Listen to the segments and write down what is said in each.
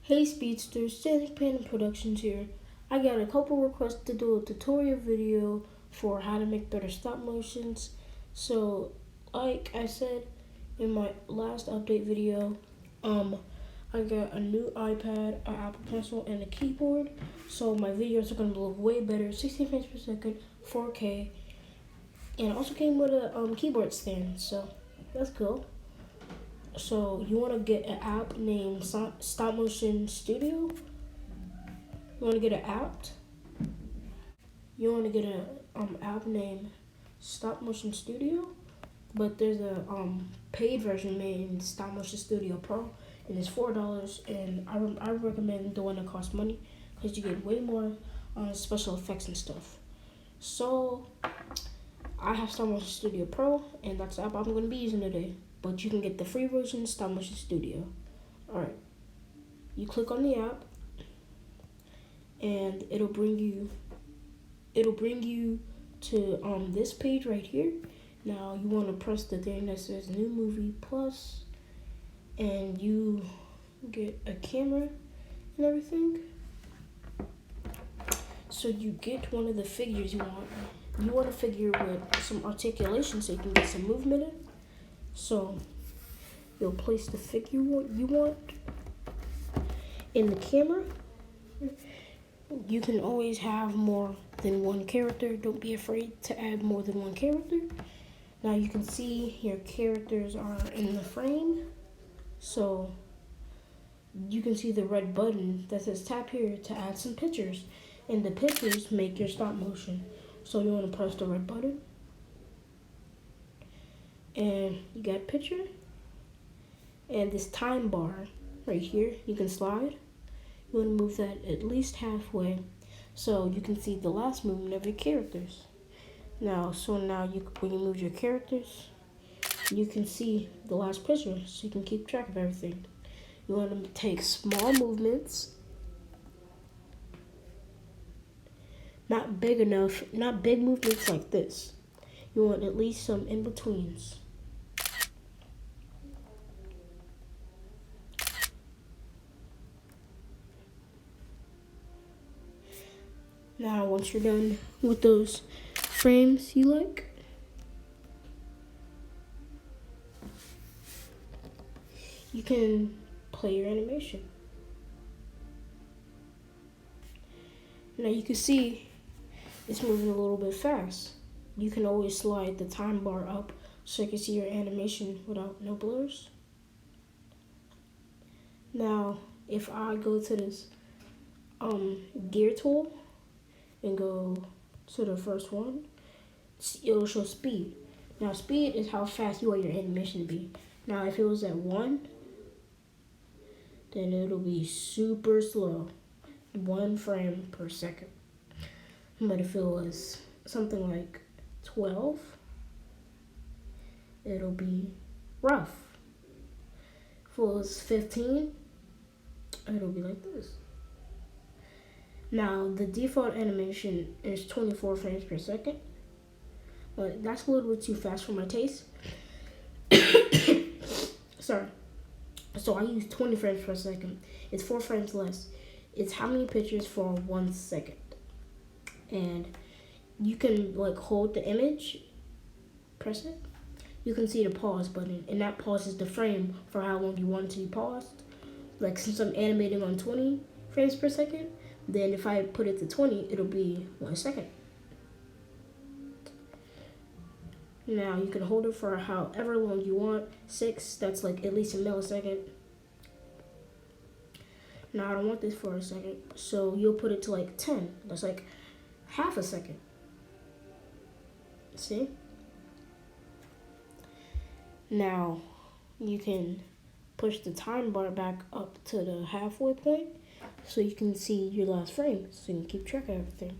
Hey Speedsters, Static Panda Productions here. I got a couple requests to do a tutorial video for how to make better stop motions. So, like I said in my last update video, I got a new iPad, an Apple Pencil, and a keyboard. So my videos are gonna look way better, 60 frames per second, 4K, and it also came with a keyboard stand. So that's cool. So you want to get an app named Stop Motion Studio. You want to get an app. You want to get an app named Stop Motion Studio. But there's a paid version named Stop Motion Studio Pro, and it's $4. And I recommend the one that costs money because you get way more special effects and stuff. So I have Stop Motion Studio Pro, and that's the app I'm going to be using today. But you can get the free version, Stop Motion Studio. Alright, you click on the app, and it'll bring you to this page right here. Now you want to press the thing that says New Movie Plus, and you get a camera and everything. So you get one of the figures you want. You want a figure with some articulation so you can get some movement in. So you'll place the figure you want in the camera. You can always have more than one character. Don't be afraid to add more than one character. Now you can see your characters are in the frame. So you can see the red button that says tap here to add some pictures. And the pictures make your stop motion. So you want to press the red button. And you got a picture. And this time bar right here, you can slide. You want to move that at least halfway so you can see the last movement of your characters. Now when you move your characters, you can see the last picture so you can keep track of everything. You want to take small movements, not big movements like this. You want at least some in-betweens. Now, once you're done with those frames you like, you can play your animation. Now you can see it's moving a little bit fast. You can always slide the time bar up so you can see your animation without no blurs. Now, if I go to this gear tool and go to the first one, it'll show speed. Now, speed is how fast you want your animation to be. Now, if it was at 1, then it'll be super slow, 1 frame per second. But if it was something like 12, it'll be rough. If it was 15, it'll be like this. Now, the default animation is 24 frames per second, but that's a little bit too fast for my taste. Sorry. So I use 20 frames per second. It's 4 frames less. It's how many pictures for 1 second. And you can hold the image, press it. You can see the pause button, and that pauses the frame for how long you want it to be paused. Since I'm animating on 20 frames per second, then if I put it to 20, it'll be 1 second. Now you can hold it for however long you want. 6, that's at least a millisecond. Now I don't want this for a second, so you'll put it to 10. That's half a second. See? Now you can push the time bar back up to the halfway point so you can see your last frame, so you can keep track of everything.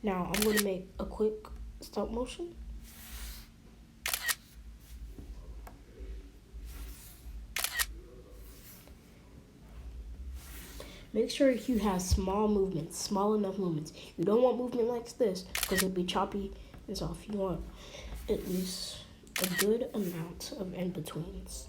Now I'm going to make a quick stop motion. Make sure you have small movements, small enough movements. You don't want movement like this because it'll be choppy and soft. You want at least a good amount of in-betweens.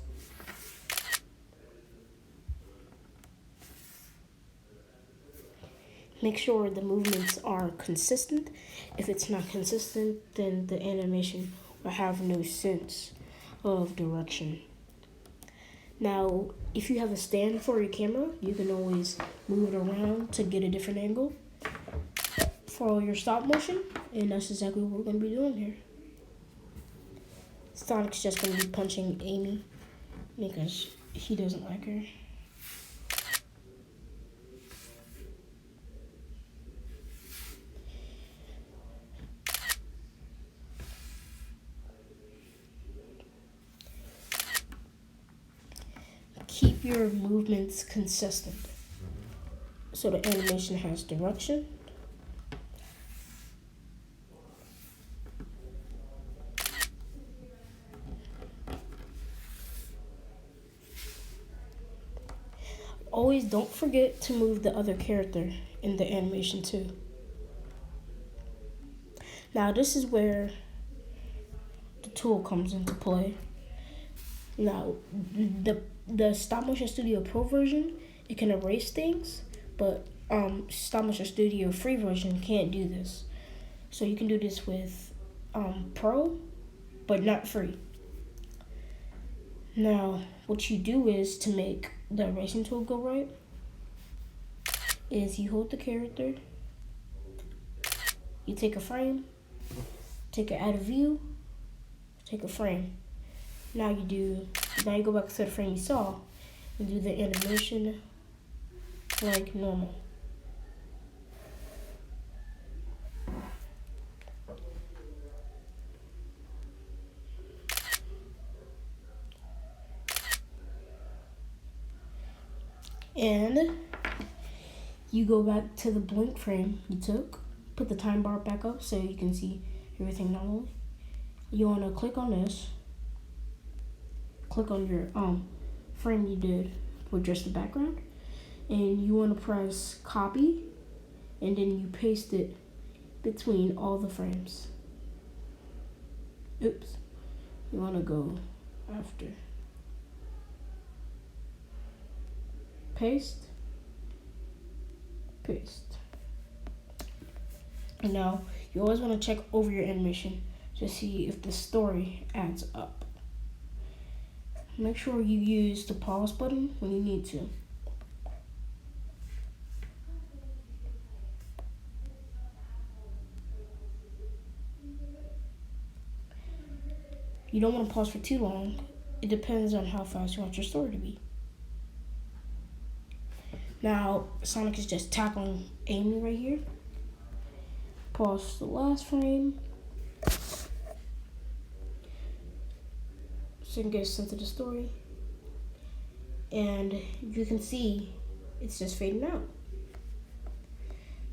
make sure the movements are consistent. If it's not consistent, then the animation will have no sense of direction. Now, if you have a stand for your camera, you can always move it around to get a different angle for your stop motion, and that's exactly what we're going to be doing here. Sonic's just going to be punching Amy because he doesn't like her. Keep your movements consistent so the animation has direction. Always don't forget to move the other character in the animation too. Now this is where the tool comes into play. Now the Stop Motion Studio Pro version, it can erase things, but Stop Motion Studio free version can't do this. So you can do this with Pro, but not free. Now what you do is, to make the erasing tool go right, is you hold the character, you take a frame, take it out of view, take a frame. Now you go back to the frame you saw and do the animation like normal. And you go back to the blank frame you took, put the time bar back up so you can see everything normally. You want to click on this, click on your frame you did with just the background, and you want to press copy, and then you paste it between all the frames. Oops, you want to go after. Paste, paste. And now you always want to check over your animation to see if the story adds up. Make sure you use the pause button when you need to. You don't want to pause for too long. It depends on how fast you want your story to be. Now, Sonic is just tackling Amy right here. Pause the last frame. So you can get a sense of the story. And you can see it's just fading out.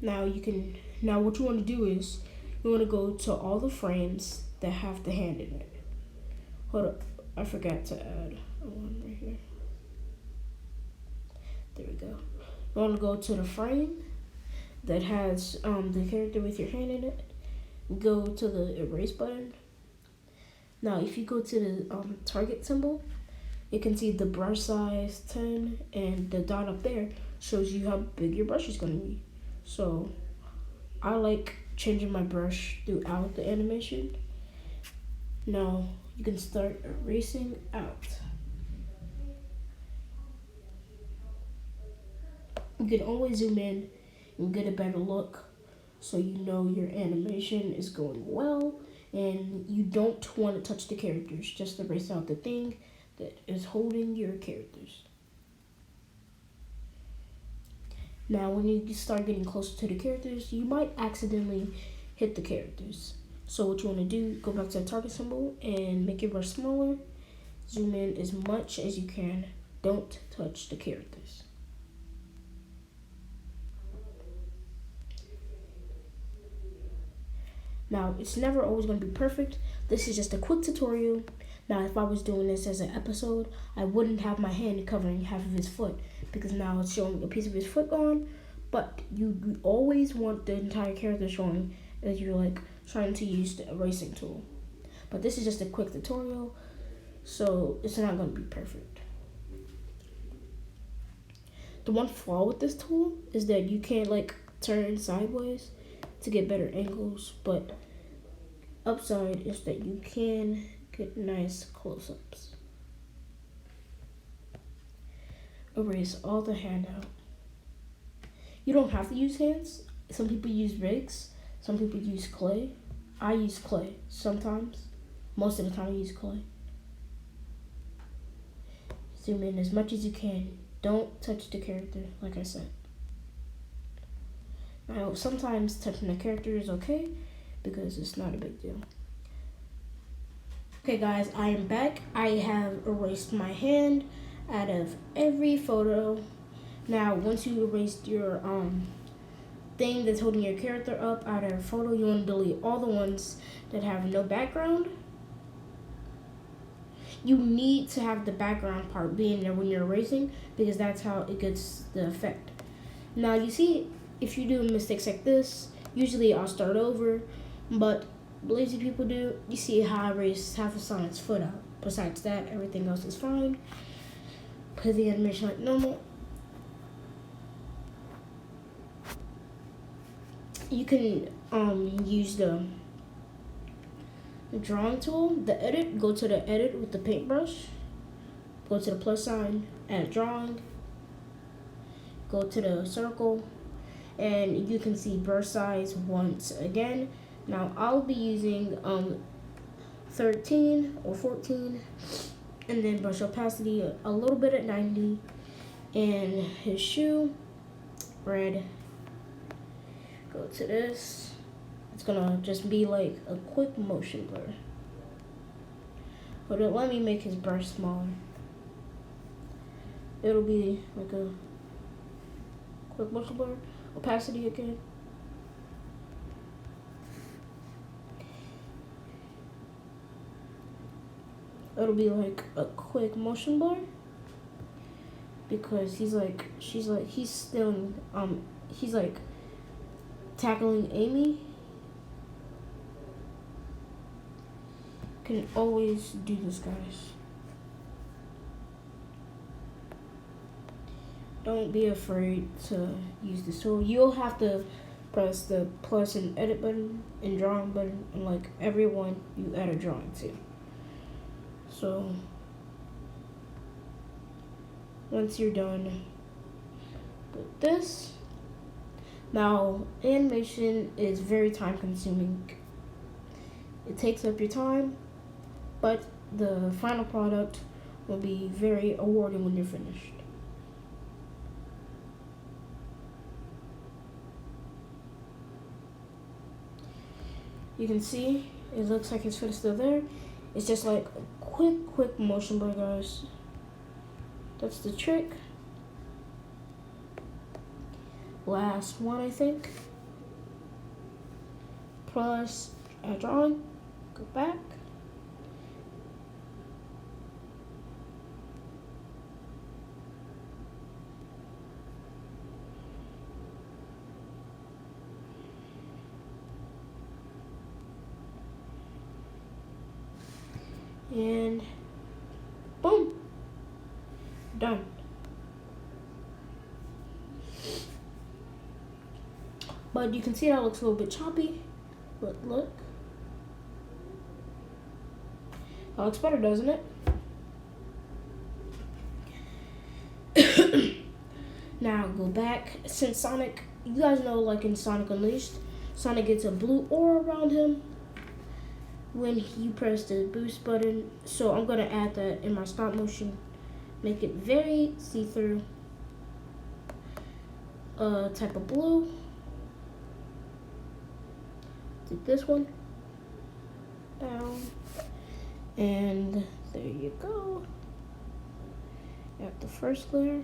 Now what you want to do is, you want to go to all the frames that have the hand in it. Hold up, I forgot to add one right here. There we go. You want to go to the frame that has the character with your hand in it. Go to the erase button. Now, if you go to the target symbol, you can see the brush size 10, and the dot up there shows you how big your brush is going to be. So I like changing my brush throughout the animation. Now you can start erasing out. You can always zoom in and get a better look so you know your animation is going well, and you don't want to touch the characters. Just erase out the thing that is holding your characters. Now when you start getting closer to the characters, you might accidentally hit the characters. So what you want to do, go back to the target symbol and make your brush smaller. Zoom in as much as you can. Don't touch the characters. Now, it's never always going to be perfect. This is just a quick tutorial. Now, if I was doing this as an episode, I wouldn't have my hand covering half of his foot, because now it's showing a piece of his foot gone. But you always want the entire character showing as you're like trying to use the erasing tool. But this is just a quick tutorial, so it's not going to be perfect. The one flaw with this tool is that you can't like turn sideways to get better angles, but upside is that you can get nice close-ups. Erase all the hand out. You don't have to use hands. Some people use rigs. Some people use clay. I use clay sometimes. Most of the time I use clay. Zoom in as much as you can. Don't touch the character, like I said. Now, sometimes touching the character is okay because it's not a big deal. Okay guys, I am back. I have erased my hand out of every photo. Now, once you erased your thing that's holding your character up out of a photo, you want to delete all the ones that have no background. You need to have the background part being there when you're erasing because that's how it gets the effect. Now, you see, if you do mistakes like this, usually I'll start over, but lazy people do. You see how I erased half of Sonic's foot out. Besides that, everything else is fine. Put the animation like normal. You can use the drawing tool, the edit. Go to the edit with the paintbrush. Go to the plus sign, add drawing. Go to the circle, and you can see burst size once again. Now I'll be using 13 or 14, and then brush opacity a little bit at 90, and his shoe, red. Go to this. It's gonna just be like a quick motion blur. But let me make his brush smaller. It'll be like a quick motion blur. Opacity again. It'll be like a quick motion blur because he's tackling Amy. Can always do this, guys. Don't be afraid to use this tool. You'll have to press the plus and edit button and drawing button, and like everyone you add a drawing to. So once you're done with this, now animation is very time consuming. It takes up your time, but the final product will be very rewarding when you're finished. You can see it looks like his foot is still there. It's just like a quick motion blur, guys. That's the trick. Last one, I think. Plus add drawing. Go back. And boom, done. But you can see that looks a little bit choppy, but look. That looks better, doesn't it? Now go back. Since Sonic, you guys know, like in Sonic Unleashed, Sonic gets a blue aura around him when you press the boost button. So I'm gonna add that in my stop motion, make it very see-through type of blue. Take this one down, and there you go. At the first layer.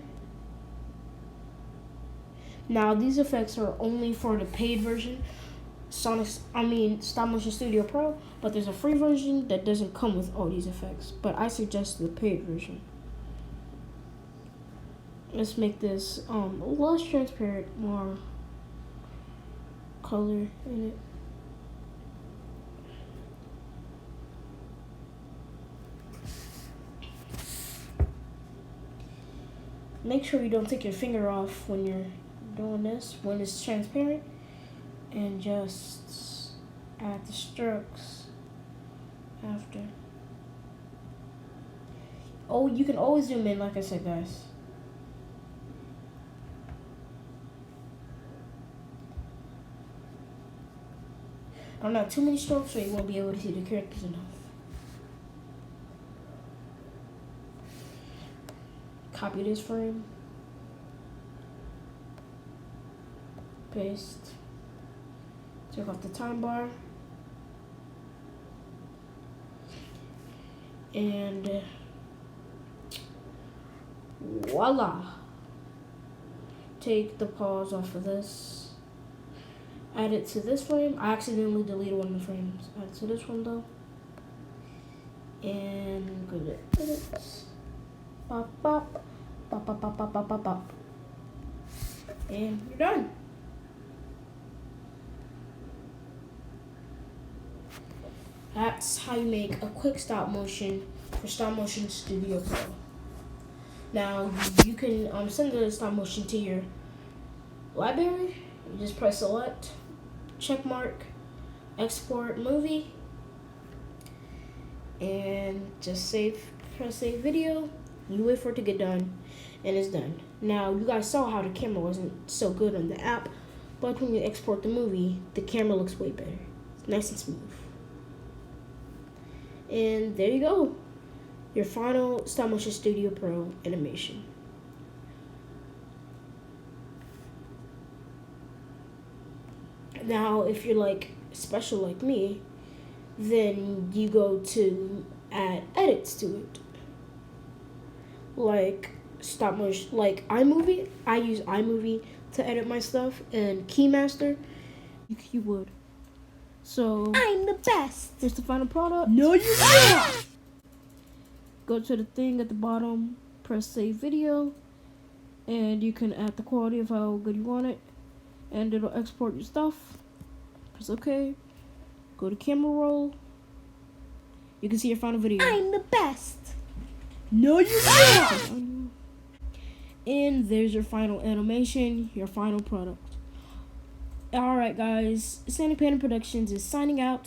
Now these effects are only for the paid version, Stop Motion Studio Pro, but there's a free version that doesn't come with all these effects, but I suggest the paid version. Let's make this less transparent, more color in it. Make sure you don't take your finger off when you're doing this when it's transparent, and just add the strokes after. Oh, you can always zoom in, like I said, guys. I don't have too many strokes, so you won't be able to see the characters enough. Copy this frame. Paste. Take off the time bar. And voila. Take the pause off of this. Add it to this frame. I accidentally deleted one of the frames. Add it to this one though. And go to edits. Pop, pop. Pop, pop, pop, pop, pop, pop, pop. And you're done. That's how you make a quick stop motion for Stop Motion Studio Pro. Now you can send the stop motion to your library. You just press select, check mark, export movie, and just press save video. You wait for it to get done, and it's done. Now you guys saw how the camera wasn't so good on the app, but when you export the movie, the camera looks way better. It's nice and smooth. And there you go, your final Stop Motion Studio Pro animation. Now, if you're like special like me, then you go to add edits to it. Like stop motion, like iMovie. I use iMovie to edit my stuff, and KeyMaster, you would. So I'm the best. Here's the final product. No, you're not. Go to the thing at the bottom, press save video, and you can add the quality of how good you want it, and it'll export your stuff. Press OK. Go to camera roll. You can see your final video. I'm the best. No, you're not. And there's your final animation, your final product. Alright guys, Sandy Panda Productions is signing out.